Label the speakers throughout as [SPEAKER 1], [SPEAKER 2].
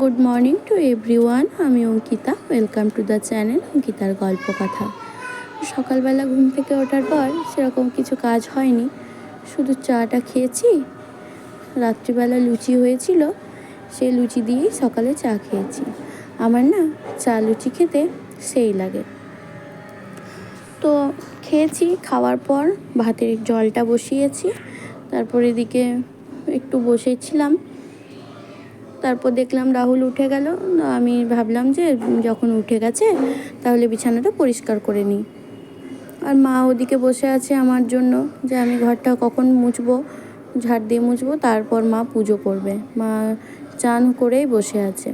[SPEAKER 1] Good morning to everyone. আমি Ankita. Welcome to the channel অঙ্কিতার গল্প কথা। সকালবেলা ঘুম থেকে ওঠার পর সেরকম কিছু কাজ হয়নি, শুধু চাটা খেয়েছি। রাত্রিবেলা লুচি হয়েছিল, সেই লুচি দিয়েই সকালে চা খেয়েছি। আমার না চা লুচি খেতে সেই লাগে। তো খেয়েছি, খাওয়ার পর ভাতের জলটা বসিয়েছি, তারপর এদিকে একটু বসেছিলাম। তারপর দেখলাম রাহুল উঠে গেল। আমি ভাবলাম যে যখন উঠে গেছে তাহলে বিছানাটা পরিষ্কার করে নিই। আর মা ওদিকে বসে আছে আমার জন্য, যে আমি ঘরটা কখন মুছবো, ঝাড় দিয়ে মুছবো, তারপর মা পুজো করবে। মা চান করেই বসে আছে।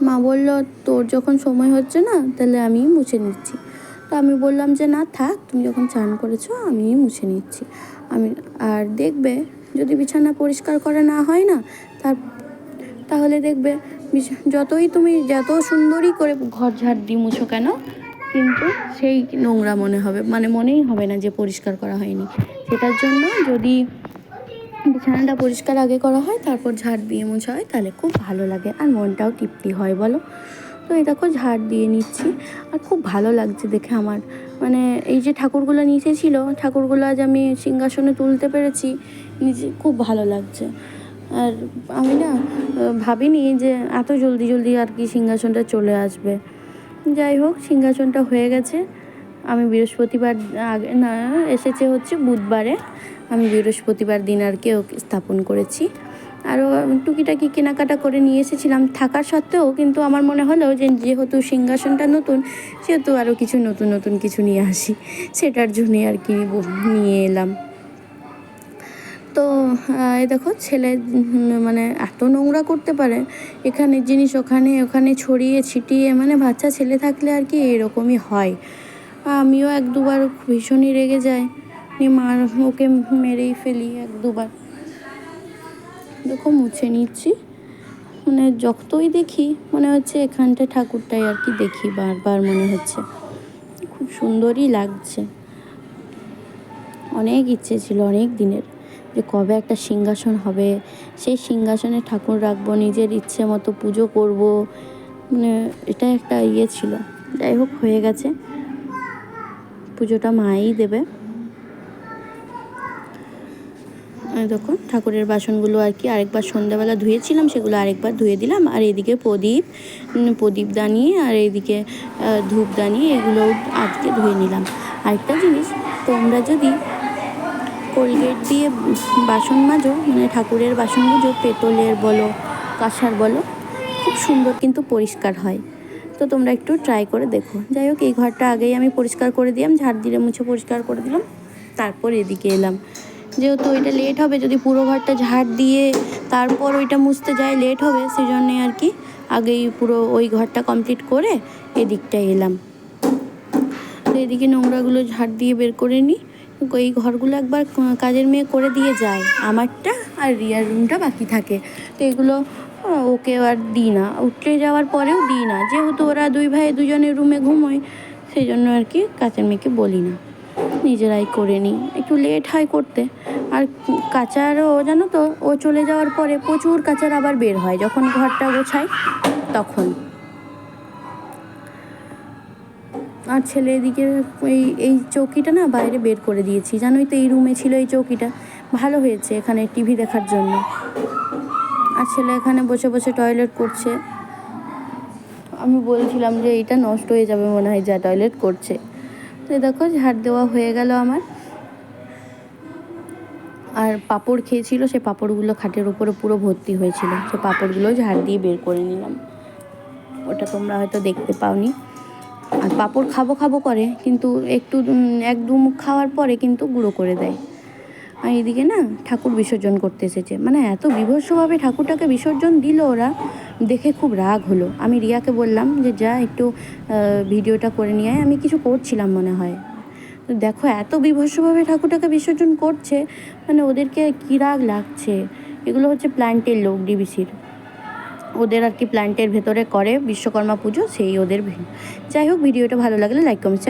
[SPEAKER 1] মা বলল, তোর যখন সময় হচ্ছে না তাহলে আমি মুছে নিচ্ছি। তো আমি বললাম যে না থাক, তুমি যখন চান করেছো আমি মুছে নিচ্ছি। আর দেখবে যদি বিছানা পরিষ্কার করা না হয় না, তাহলে দেখবে যতই তুমি যত সুন্দরই করে ঘর ঝাড় দিয়ে মুছো কেন, কিন্তু সেই নোংরা মনেই হবে না যে পরিষ্কার করা হয়নি। সেটার জন্য যদি বিছানাটা পরিষ্কার আগে করা হয়, তারপর ঝাড় দিয়ে মোছা হয়, তাহলে খুব ভালো লাগে আর মনটাও তৃপ্তি হয়, বলো। তো এই দেখো ঝাড় দিয়ে নিচ্ছি, আর খুব ভালো লাগছে দেখে আমার। এই যে ঠাকুরগুলো নিচে ছিল, ঠাকুরগুলো আজ আমি সিংহাসনে তুলতে পেরেছি, নিজে খুব ভালো লাগছে। আর আমি না ভাবিনি যে এত জলদি আর কি সিংহাসনটা চলে আসবে। যাই হোক, সিংহাসনটা হয়ে গেছে। আমি বৃহস্পতিবার এসেছে হচ্ছে বুধবারে, আমি বৃহস্পতিবার দিন আর কি ওকে স্থাপন করেছি। আরও টুকিটাকি কেনাকাটা করে নিয়ে এসেছিলাম থাকার সত্ত্বেও, কিন্তু আমার মনে হলো যে যেহেতু সিংহাসনটা নতুন, সেহেতু আরও কিছু নতুন কিছু নিয়ে আসি, সেটার জন্যে আর কি নিয়ে এলাম। তো এই দেখো ছেলে এত নোংরা করতে পারে, এখানে জিনিস ওখানে ছড়িয়ে ছিটিয়ে, বাচ্চা ছেলে থাকলে আর কি এরকমই হয়। আমিও এক দুবার ভীষণই রেগে যাই, ওকে মেরেই ফেলি এক দুবার। দেখো মুছে নিচ্ছি, যতই দেখি মনে হচ্ছে এখানটা ঠাকুরটাই আর কি দেখি, বারবার মনে হচ্ছে খুব সুন্দরই লাগছে। অনেক ইচ্ছে ছিল অনেক দিনের, যে কবে একটা সিংহাসন হবে, সেই সিংহাসনে ঠাকুর রাখবো, নিজের ইচ্ছে মতো পুজো করব, এটা একটা ছিল। যাই হোক, হয়ে গেছে। পুজোটা মাই দেবে। দেখুন ঠাকুরের বাসনগুলো আর কি আরেকবার সন্ধ্যাবেলা ধুয়েছিলাম, সেগুলো আরেকবার ধুয়ে দিলাম। আর এদিকে প্রদীপদানি আর এদিকে ধূপদানি, এগুলো আজকে ধুয়ে নিলাম। আরেকটা জিনিস, তোমরা যদি কোলগেট দিয়ে বাসন মাজো, ঠাকুরের বাসন মাজো, পেতলের বলো কাঁসার বলো, খুব সুন্দর কিন্তু পরিষ্কার হয়। তো তোমরা একটু ট্রাই করে দেখো। যাই হোক, এই ঘরটা আগেই আমি পরিষ্কার করে দিলাম, ঝাড় দিলে মুছে পরিষ্কার করে দিলাম। তারপর এদিকে এলাম, যেহেতু ওইটা লেট হবে, যদি পুরো ঘরটা ঝাড় দিয়ে তারপর ওইটা মুছতে যায় লেট হবে, সেই জন্যে আর কি আগেই পুরো ওই ঘরটা কমপ্লিট করে এদিকটায় এলাম। তো এদিকে নোংরাগুলো ঝাড় দিয়ে বের করে নিই। এই ঘরগুলো একবার কাজের মেয়ে করে দিয়ে যায়, আমারটা আর রিয়ার রুমটা বাকি থাকে। তো এগুলো ওকে আর দিই না, উঠলে যাওয়ার পরেও দিই না, যেহেতু ওরা দুই ভাই দুজনের রুমে ঘুমোয়, সেই জন্য আর কি কাজের মেয়েকে বলি না, নিজেরাই করে নিই। একটু লেট হয় করতে। আর কাচারও জানো তো, ও চলে যাওয়ার পরে প্রচুর কাচার আবার বের হয় যখন ঘরটা গোছায় তখন। আর ছেলে এদিকে এই চৌকিটা না বাইরে বের করে দিয়েছি, জানোই তো এই রুমে ছিল এই চৌকিটা, ভালো হয়েছে এখানে টিভি দেখার জন্য। আর ছেলে এখানে বসে বসে টয়লেট করছে। আমি বলছিলাম যে এটা নষ্ট হয়ে যাবে মনে হয়, যা টয়লেট করছে। তো দেখো ঝাড় দেওয়া হয়ে গেল আমার। আর পাঁপড় খেয়েছিল, সে পাঁপড়গুলো খাটের উপরে পুরো ভর্তি হয়েছিল, সে পাঁপড়গুলো ঝাড় দিয়ে বের করে নিলাম। ওটা তোমরা হয়তো দেখতে পাওনি। আর পাঁপড় খাবো করে, কিন্তু একটু এক দু মুখ খাওয়ার পরে কিন্তু গুঁড়ো করে দেয়। আর এদিকে না ঠাকুর বিসর্জন করতে এসেছে, এত বিভৎসভাবে ঠাকুরটাকে বিসর্জন দিল ওরা, দেখে খুব রাগ হলো। আমি রিয়াকে বললাম যে যা একটু ভিডিওটা করে নিয়ে আয়, আমি কিছু করছিলাম মনে হয়। দেখো এত বিভৎসভাবে ঠাকুরটাকে বিসর্জন করছে, ওদেরকে কী রাগ লাগছে। এগুলো হচ্ছে প্ল্যান্টের লোক, ডিবিসির, ওদের আর কি প্ল্যান্টের ভেতরে করে বিশ্বকর্মা পুজো, সেই ওদের। যাই হোক, ভিডিওটা ভালো লাগলে লাইক কমেন্ট